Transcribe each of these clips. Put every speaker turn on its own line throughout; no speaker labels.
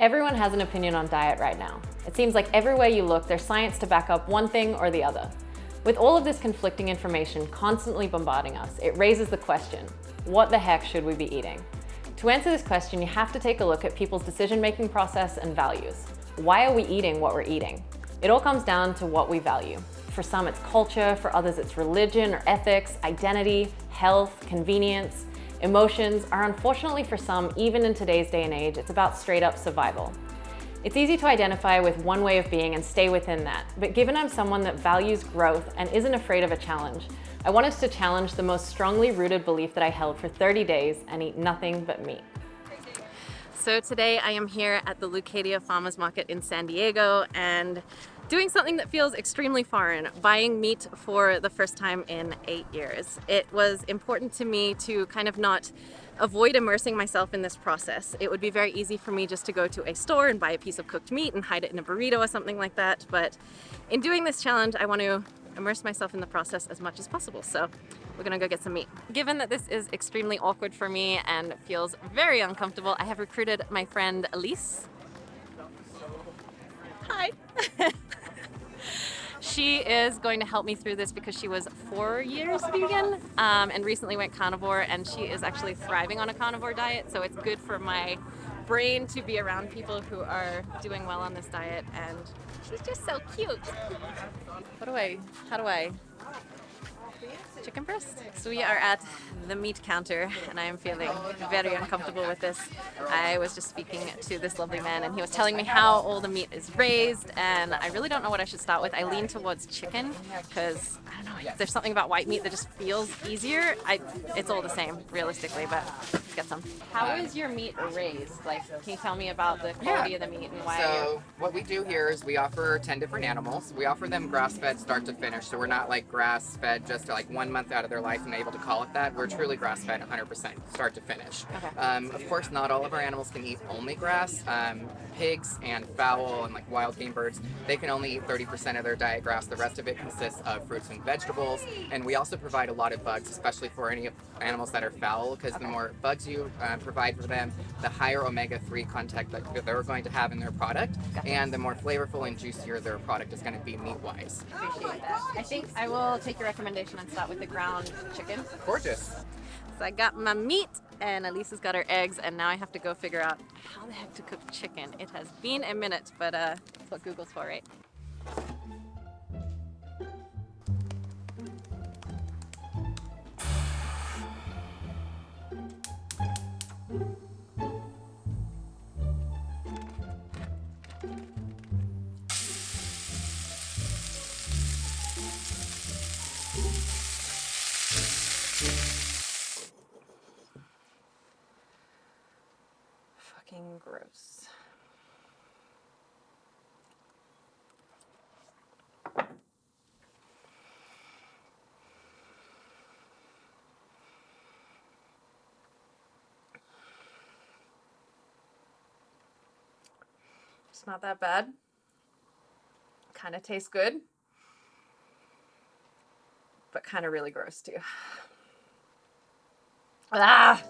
Everyone has an opinion on diet right now. It seems like everywhere you look, there's science to back up one thing or the other. With all of this conflicting information constantly bombarding us, it raises the question, what the heck should we be eating? To answer this question, you have to take a look at people's decision-making process and values. Why are we eating what we're eating? It all comes down to what we value. For some, it's culture. For others, it's religion or ethics, identity, health, convenience. Emotions are unfortunately for some, even in today's day and age, it's about straight up survival. It's easy to identify with one way of being and stay within that, but given I'm someone that values growth and isn't afraid of a challenge, I wanted to challenge the most strongly rooted belief that I held for 30 days and eat nothing but meat. So today I am here at the Leucadia Farmers Market in San Diego and doing something that feels extremely foreign, buying meat for the first time in 8 years. It was important to me to kind of not avoid immersing myself in this process. It would be very easy for me just to go to a store and buy a piece of cooked meat and hide it in a burrito or something like that. But in doing this challenge, I want to immerse myself in the process as much as possible. So we're gonna go get some meat. Given that this is extremely awkward for me and feels very uncomfortable, I have recruited my friend Elise. Hi. She is going to help me through this because she was 4 years vegan and recently went carnivore, and she is actually thriving on a carnivore diet, so it's good for my brain to be around people who are doing well on this diet, and she's just so cute. How do I? Chicken breast? So we are at the meat counter and I am feeling very uncomfortable with this. I was just speaking to this lovely man and he was telling me how all the meat is raised, and I really don't know what I should start with. I lean towards chicken because, I don't know, there's something about white meat that just feels easier. It's all the same realistically, but let's get some. How is your meat raised? Like, can you tell me about the quality of the meat and why?
So what we do here is we offer 10 different animals. We offer them grass-fed start to finish, so we're not like grass-fed just like 1 month out of their life and able to call it that. We're truly grass-fed 100% start to finish.
Okay.
Of course, not all of our animals can eat only grass. Pigs and fowl and like wild game birds, they can only eat 30% of their diet grass. The rest of it consists of fruits and vegetables. And we also provide a lot of bugs, especially for any animals that are fowl, because the more bugs you provide for them, the higher omega-3 content that they're going to have in their product, and the more flavorful and juicier their product is going to be meat-wise.
Appreciate that. I think I will take your recommendation and start with the ground chicken.
Gorgeous.
So I got my meat and Elisa's got her eggs, and now I have to go figure out how the heck to cook chicken. It has been a minute, but that's what Google's for, right? Fucking gross. It's not that bad. Kind of tastes good, but kind of really gross too. Ah!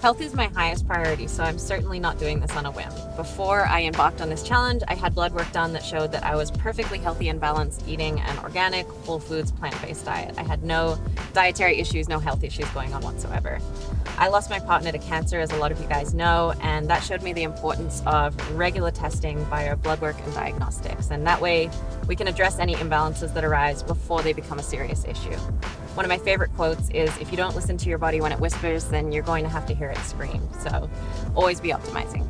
Health is my highest priority, so I'm certainly not doing this on a whim. Before I embarked on this challenge, I had blood work done that showed that I was perfectly healthy and balanced, eating an organic, whole foods, plant-based diet. I had no dietary issues, no health issues going on whatsoever. I lost my partner to cancer, as a lot of you guys know, and that showed me the importance of regular testing via blood work and diagnostics. And that way we can address any imbalances that arise before they become a serious issue. One of my favorite quotes is, if you don't listen to your body when it whispers, then you're going to have to hear it scream. So always be optimizing.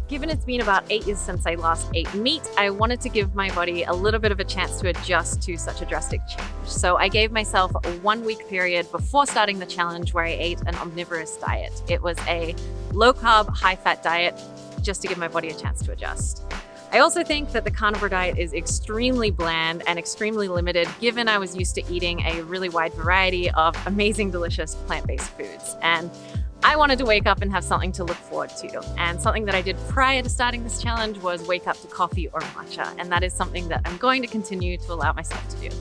Given it's been about 8 years since I last ate meat, I wanted to give my body a little bit of a chance to adjust to such a drastic change. So I gave myself a 1-week period before starting the challenge where I ate an omnivorous diet. It was a low-carb, high-fat diet just to give my body a chance to adjust. I also think that the carnivore diet is extremely bland and extremely limited, given I was used to eating a really wide variety of amazing, delicious plant-based foods. And I wanted to wake up and have something to look forward to. And something that I did prior to starting this challenge was wake up to coffee or matcha. And that is something that I'm going to continue to allow myself to do.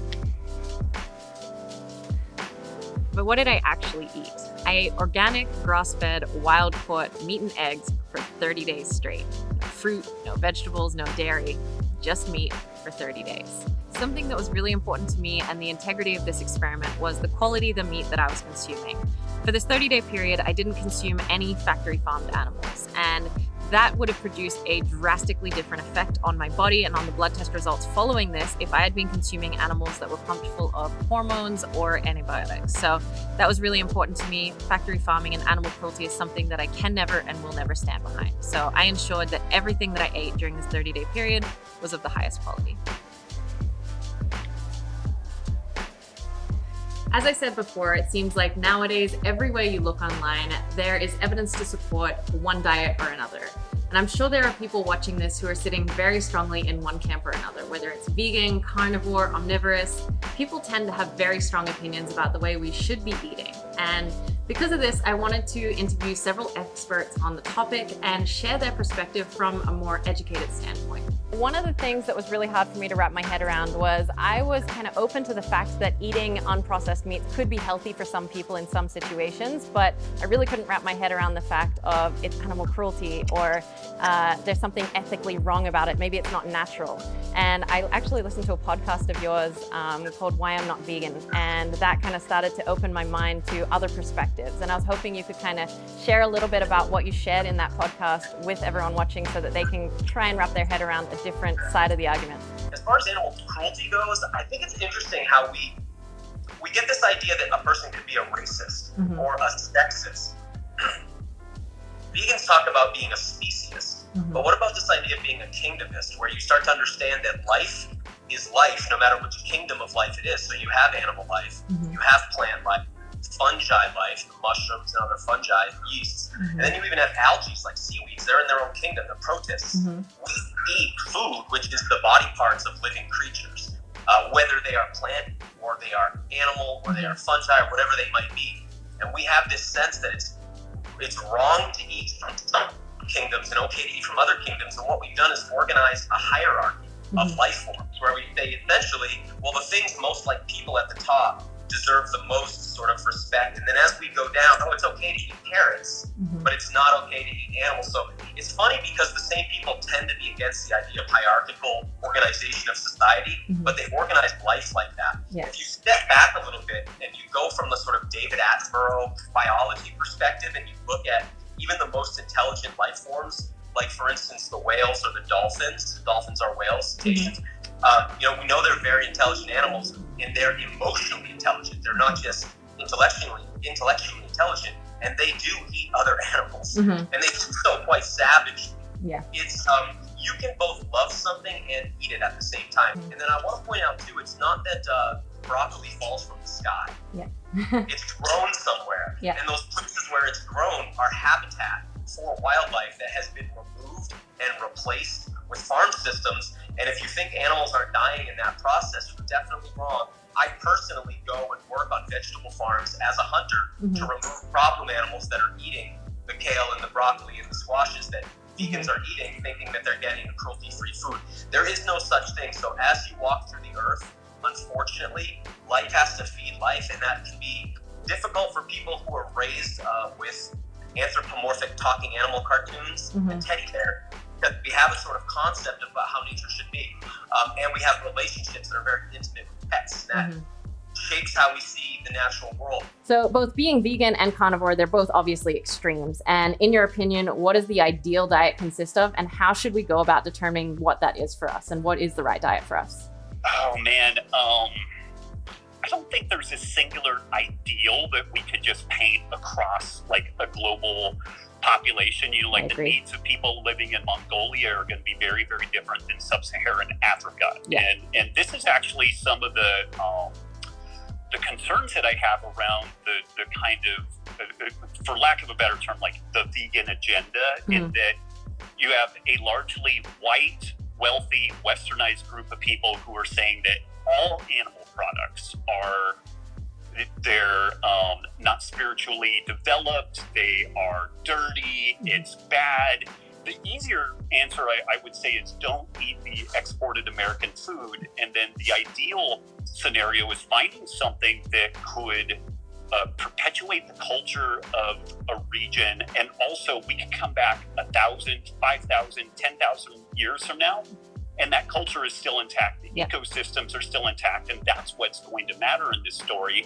But what did I actually eat? I ate organic, grass-fed, wild-caught meat and eggs for 30 days straight. No fruit, no vegetables, no dairy, just meat for 30 days. Something that was really important to me and the integrity of this experiment was the quality of the meat that I was consuming. For this 30-day period, I didn't consume any factory farmed animals, and that would have produced a drastically different effect on my body and on the blood test results following this if I had been consuming animals that were pumped full of hormones or antibiotics. So that was really important to me. Factory farming and animal cruelty is something that I can never and will never stand behind. So I ensured that everything that I ate during this 30-day period was of the highest quality. As I said before, it seems like nowadays, everywhere you look online, there is evidence to support one diet or another. And I'm sure there are people watching this who are sitting very strongly in one camp or another, whether it's vegan, carnivore, omnivorous. People tend to have very strong opinions about the way we should be eating. And because of this, I wanted to interview several experts on the topic and share their perspective from a more educated standpoint. One of the things that was really hard for me to wrap my head around was I was kind of open to the fact that eating unprocessed meats could be healthy for some people in some situations, but I really couldn't wrap my head around the fact of it's animal cruelty or there's something ethically wrong about it. Maybe it's not natural. And I actually listened to a podcast of yours called Why I'm Not Vegan, and that kind of started to open my mind to other perspectives. And I was hoping you could kind of share a little bit about what you shared in that podcast with everyone watching so that they can try and wrap their head around a different side of the argument.
As far as animal cruelty goes, I think it's interesting how we get this idea that a person could be a racist or a sexist. Vegans talk about being a speciesist, but what about this idea of being a kingdomist, where you start to understand that life is life no matter which kingdom of life it is? So you have animal life, you have plant life, fungi life, mushrooms and other fungi, yeasts, and then you even have algae like seaweeds. They're in their own kingdom, the protists. We eat food, which is the body parts of living creatures, whether they are plant or they are animal or they are fungi or whatever they might be. And we have this sense that it's wrong to eat from some kingdoms and okay to eat from other kingdoms. And what we've done is organize a hierarchy of life forms where we say essentially, well, the things most like people at the top deserve the most sort of respect. And then as we go down, oh, it's okay to eat carrots, but it's not okay to eat animals. So it's funny because the same people tend to be against the idea of hierarchical organization of society, but they organize life like that. If you step back a little bit and you go from the sort of David Attenborough biology perspective and you look at even the most intelligent life forms, like for instance, the whales or the dolphins. Dolphins are whales, cetaceans. We know they're very intelligent animals, and they're emotionally intelligent. They're not just intellectually intelligent, and they do eat other animals, and they do so quite savagely. It's you can both love something and eat it at the same time. And then I want to point out too, it's not that broccoli falls from the sky. It's grown somewhere, and those places where it's grown are habitat for wildlife that has been removed and replaced with farm systems. And if you think animals aren't dying in that process, you're definitely wrong. I personally go and work on vegetable farms as a hunter to remove problem animals that are eating the kale and the broccoli and the squashes that vegans are eating, thinking that they're getting a cruelty-free food. There is no such thing. So as you walk through the earth, unfortunately, life has to feed life, and that can be difficult for people who are raised with anthropomorphic talking animal cartoons and teddy bear. We have a sort of concept about how nature should be, and we have relationships that are very intimate with pets, and that shapes how we see the natural world.
So both being vegan and carnivore, they're both obviously extremes. And in your opinion, what does the ideal diet consist of, and how should we go about determining what that is for us, and what is the right diet for us?
Oh man, I don't think there's a singular ideal that we could just paint across like a global population. The needs of people living in Mongolia are going to be very, very different than sub-Saharan Africa. And this is actually some of the concerns that I have around the kind of, for lack of a better term, like the vegan agenda, in that you have a largely white, wealthy, westernized group of people who are saying that all animal products are they're not spiritually developed, they are dirty, it's bad. The easier answer, I would say, is don't eat the exported American food. And then the ideal scenario is finding something that could perpetuate the culture of a region, and also we can come back 1,000, 5,000, 10,000 years from now, and that culture is still intact. The ecosystems are still intact, and that's what's going to matter in this story.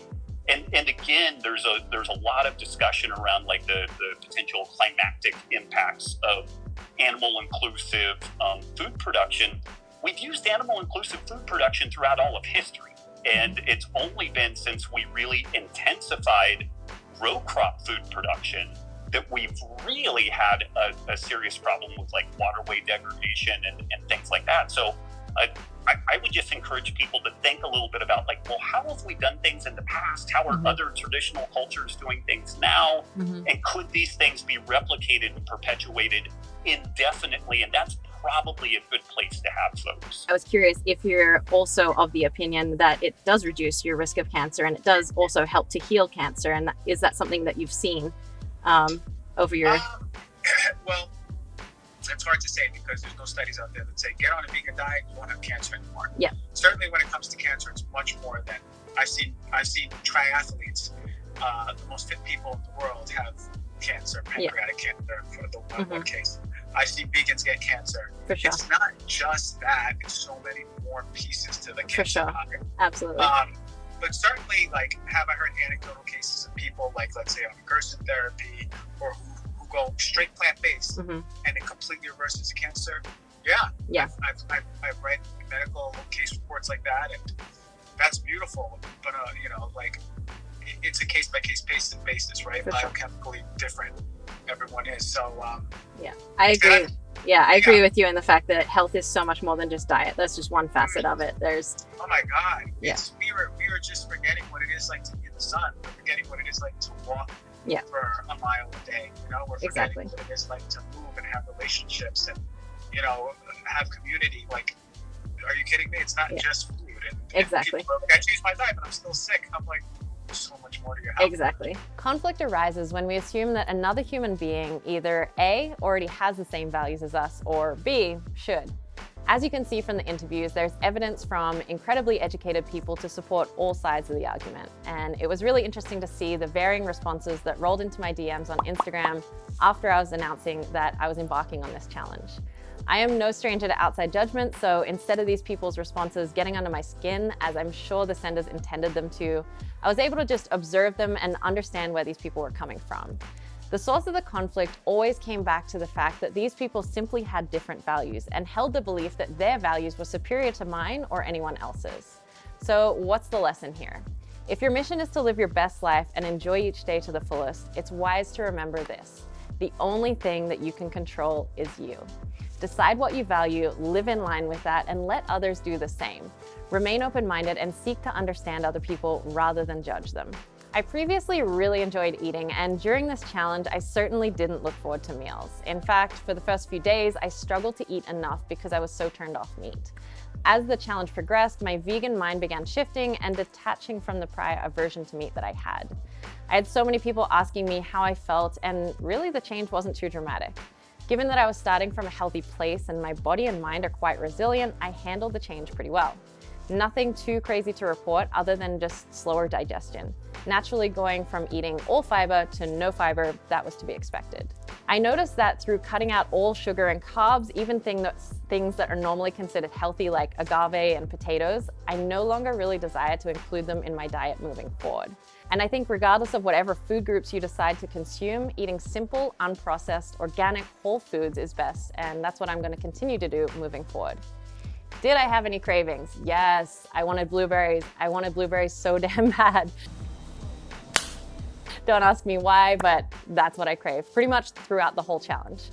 And again, there's a lot of discussion around like the potential climactic impacts of animal inclusive food production. We've used animal inclusive food production throughout all of history. And it's only been since we really intensified row crop food production that we've really had a serious problem with like waterway degradation and things like that. So I would just encourage people to think a little bit about like, well, how have we done things in the past? How are other traditional cultures doing things now? And could these things be replicated and perpetuated indefinitely? And that's probably a good place to have folks.
I was curious if you're also of the opinion that it does reduce your risk of cancer, and it does also help to heal cancer. And is that something that you've seen over your...
Well, it's hard to say because there's no studies out there that say get on a vegan diet, you won't have cancer anymore.
Yeah.
Certainly when it comes to cancer, it's much more than I've seen triathletes, the most fit people in the world have cancer, pancreatic cancer for the one case. I see vegans get cancer.
For sure.
It's not just that, it's so many more pieces to the cancer.
For sure. Absolutely.
But certainly, like, have I heard anecdotal cases of people, like, let's say on regression therapy, or who go straight plant-based and it completely reverses the cancer? Yeah. I've read medical case reports like that, and that's beautiful. But, you know, like, it's a case-by-case basis, right? Biochemically different. Everyone is. So,
I agree. I agree with you in the fact that health is so much more than just diet. That's just one facet of it. There's...
Oh my God. We were just forgetting what it is like to be in the sun. We're forgetting what it is like to walk for a mile a day. You know, we're forgetting what it is like to move and have relationships and, you know, have community. Like, are you kidding me? It's not just food. And people are like, I changed my diet, but I'm still sick. I'm like, so much more to your health.
Exactly.
Conflict arises when we assume that another human being either A, already has the same values as us, or B, should. As you can see from the interviews, there's evidence from incredibly educated people to support all sides of the argument. And it was really interesting to see the varying responses that rolled into my DMs on Instagram after I was announcing that I was embarking on this challenge. I am no stranger to outside judgment, so instead of these people's responses getting under my skin, as I'm sure the senders intended them to, I was able to just observe them and understand where these people were coming from. The source of the conflict always came back to the fact that these people simply had different values and held the belief that their values were superior to mine or anyone else's. So what's the lesson here? If your mission is to live your best life and enjoy each day to the fullest, it's wise to remember this: the only thing that you can control is you. Decide what you value, live in line with that, and let others do the same. Remain open-minded and seek to understand other people rather than judge them. I previously really enjoyed eating, and during this challenge, I certainly didn't look forward to meals. In fact, for the first few days, I struggled to eat enough because I was so turned off meat. As the challenge progressed, my vegan mind began shifting and detaching from the prior aversion to meat that I had. I had so many people asking me how I felt, and really the change wasn't too dramatic. Given that I was starting from a healthy place and my body and mind are quite resilient, I handled the change pretty well. Nothing too crazy to report other than just slower digestion. Naturally going from eating all fiber to no fiber, that was to be expected. I noticed that through cutting out all sugar and carbs, even things that are normally considered healthy like agave and potatoes, I no longer really desire to include them in my diet moving forward. And I think regardless of whatever food groups you decide to consume, eating simple, unprocessed, organic, whole foods is best, and that's what I'm going to continue to do moving forward. Did I have any cravings? Yes, I wanted blueberries. I wanted blueberries so damn bad. Don't ask me why, but that's what I craved pretty much throughout the whole challenge.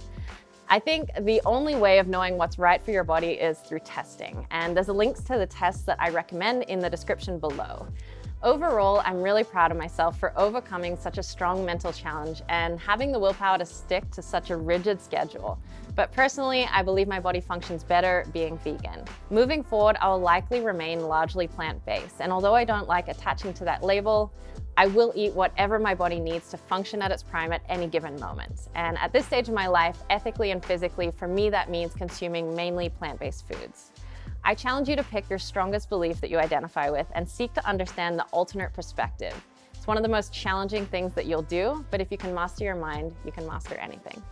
I think the only way of knowing what's right for your body is through testing, and there's links to the tests that I recommend in the description below. Overall, I'm really proud of myself for overcoming such a strong mental challenge and having the willpower to stick to such a rigid schedule. But personally, I believe my body functions better being vegan. Moving forward, I will likely remain largely plant-based, and although I don't like attaching to that label, I will eat whatever my body needs to function at its prime at any given moment. And at this stage of my life, ethically and physically, for me that means consuming mainly plant-based foods. I challenge you to pick your strongest belief that you identify with and seek to understand the alternate perspective. It's one of the most challenging things that you'll do, but if you can master your mind, you can master anything.